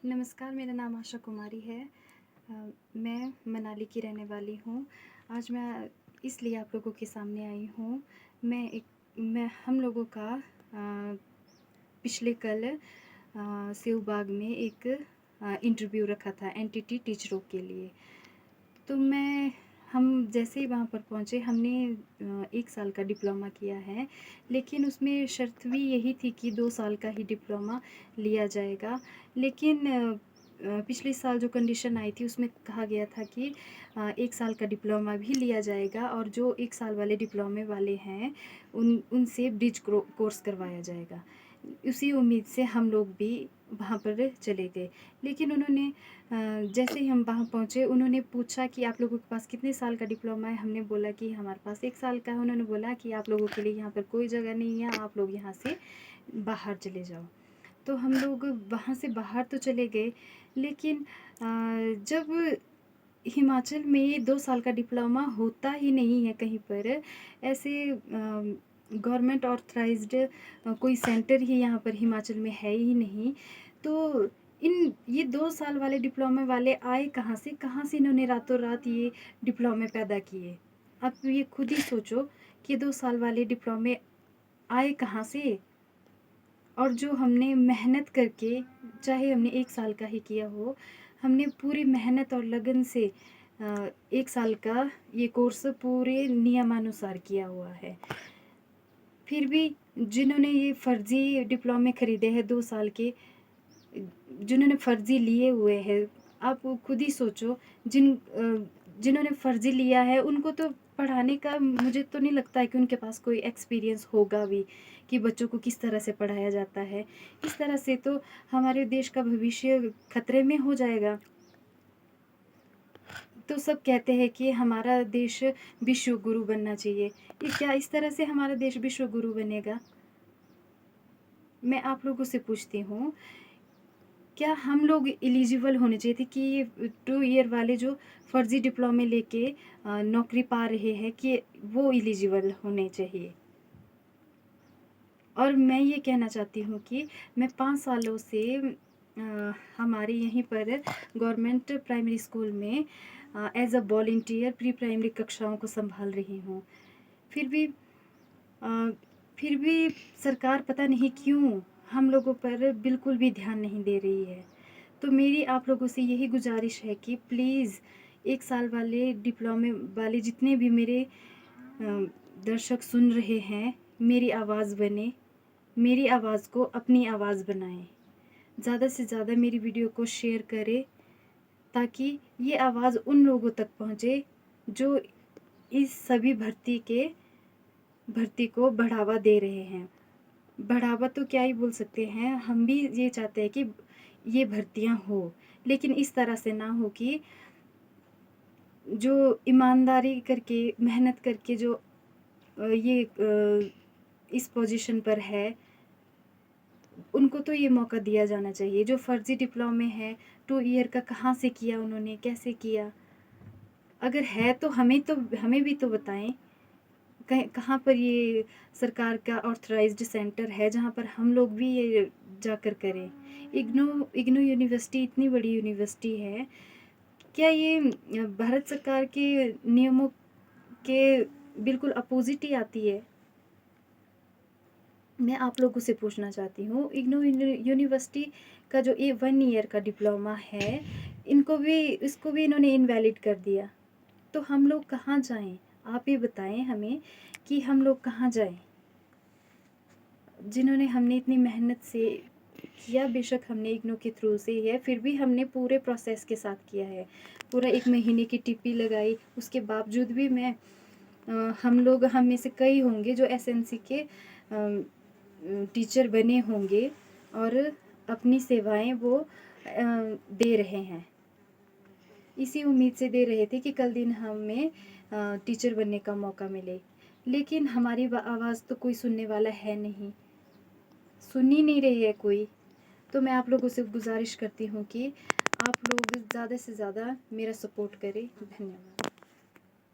नमस्कार, मेरा नाम आशा कुमारी है। मैं मनाली की रहने वाली हूँ। आज मैं इसलिए आप लोगों के सामने आई हूँ। मैं हम लोगों का पिछले कल सेव बाग में एक इंटरव्यू रखा था एनटीटी टीचरों के लिए। तो हम जैसे ही वहाँ पर पहुँचे, हमने 1 साल का डिप्लोमा किया है, लेकिन उसमें शर्त भी यही थी कि 2 साल का ही डिप्लोमा लिया जाएगा। लेकिन पिछले साल जो कंडीशन आई थी उसमें कहा गया था कि 1 साल का डिप्लोमा भी लिया जाएगा और जो 1 साल वाले डिप्लोमे वाले हैं उनसे ब्रिज कोर्स करवाया जाएगा। उसी उम्मीद से हम लोग भी वहाँ पर चले गए। लेकिन उन्होंने जैसे ही हम वहाँ पहुँचे, उन्होंने पूछा कि आप लोगों के पास कितने साल का डिप्लोमा है। हमने बोला कि हमारे पास 1 साल का है। उन्होंने बोला कि आप लोगों के लिए यहाँ पर कोई जगह नहीं है, आप लोग यहाँ से बाहर चले जाओ। तो हम लोग वहाँ से बाहर तो चले गए, लेकिन जब हिमाचल में 2 साल का डिप्लोमा होता ही नहीं है कहीं पर, ऐसे गवर्नमेंट ऑथराइज्ड कोई सेंटर ही यहाँ पर हिमाचल में है ही नहीं। तो ये 2 साल वाले डिप्लोमे वाले आए कहाँ से? कहाँ से इन्होंने रातों रात ये डिप्लोमे पैदा किए? आप ये खुद ही सोचो कि 2 साल वाले डिप्लोमे आए कहाँ से? और जो हमने मेहनत करके, चाहे हमने 1 साल का ही किया हो, हमने पूरी मेहनत और लगन से 1 साल का ये कोर्स पूरे नियमानुसार किया हुआ है। फिर भी जिन्होंने ये फ़र्ज़ी डिप्लोमे ख़रीदे हैं 2 साल के, जिन्होंने फ़र्ज़ी लिए हुए हैं, आप खुद ही सोचो। जिन्होंने फ़र्ज़ी लिया है उनको तो पढ़ाने का मुझे तो नहीं लगता है कि उनके पास कोई एक्सपीरियंस होगा भी कि बच्चों को किस तरह से पढ़ाया जाता है। इस तरह से तो हमारे देश का भविष्य खतरे में हो जाएगा। तो सब कहते हैं कि हमारा देश विश्व गुरु बनना चाहिए। ये क्या इस तरह से हमारा देश विश्व गुरु बनेगा? मैं आप लोगों से पूछती हूँ, क्या हम लोग एलिजिबल होने चाहिए थे कि ये 2 ईयर वाले जो फ़र्ज़ी डिप्लोमे लेके नौकरी पा रहे हैं, कि वो एलिजिबल होने चाहिए? और मैं ये कहना चाहती हूँ कि मैं 5 सालों से हमारे यहीं पर गवर्नमेंट प्राइमरी स्कूल में as a volunteer pre primary कक्षाओं को संभाल रही हूँ। फिर भी अ, फिर भी सरकार पता नहीं क्यों हम लोगों पर बिल्कुल भी ध्यान नहीं दे रही है। तो मेरी आप लोगों से यही गुज़ारिश है कि प्लीज़ 1 साल वाले डिप्लोमे वाले जितने भी मेरे दर्शक सुन रहे हैं, मेरी आवाज़ बने, मेरी आवाज़ को अपनी आवाज़ बनाएं। ज़्यादा से ज़्यादा मेरी वीडियो को शेयर करें, ताकि ये आवाज़ उन लोगों तक पहुँचे जो इस सभी भर्ती को बढ़ावा दे रहे हैं। बढ़ावा तो क्या ही बोल सकते हैं, हम भी ये चाहते हैं कि ये भर्तियाँ हो, लेकिन इस तरह से ना हो कि जो ईमानदारी करके, मेहनत करके जो इस पोजीशन पर है, उनको तो ये मौका दिया जाना चाहिए। जो फ़र्ज़ी डिप्लोमे है 2 ईयर का, कहाँ से किया उन्होंने, कैसे किया? अगर है तो हमें भी तो बताएं। कहाँ पर ये सरकार का ऑथराइज्ड सेंटर है जहाँ पर हम लोग भी ये जाकर करें? इग्नू यूनिवर्सिटी इतनी बड़ी यूनिवर्सिटी है, क्या ये भारत सरकार के नियमों के बिल्कुल अपोज़िट ही आती है? मैं आप लोगों से पूछना चाहती हूँ, इग्नू यूनिवर्सिटी का जो 1 ईयर का डिप्लोमा है, इसको भी इन्होंने इनवैलिड कर दिया। तो हम लोग कहाँ जाएं? आप ही बताएं हमें कि हम लोग कहाँ जाएं? जिन्होंने हमने इतनी मेहनत से किया, बेशक हमने इग्नू के थ्रू से ही है, फिर भी हमने पूरे प्रोसेस के साथ किया है। पूरा 1 महीने की टिप्पी लगाई, उसके बावजूद भी हम में से कई होंगे जो एसएनसी के टीचर बने होंगे और अपनी सेवाएं वो दे रहे हैं। इसी उम्मीद से दे रहे थे कि कल दिन हमें टीचर बनने का मौका मिले, लेकिन हमारी आवाज़ तो कोई सुनने वाला है नहीं, सुन ही नहीं रही है कोई। तो मैं आप लोगों से गुजारिश करती हूँ कि आप लोग ज़्यादा से ज़्यादा मेरा सपोर्ट करें। धन्यवाद।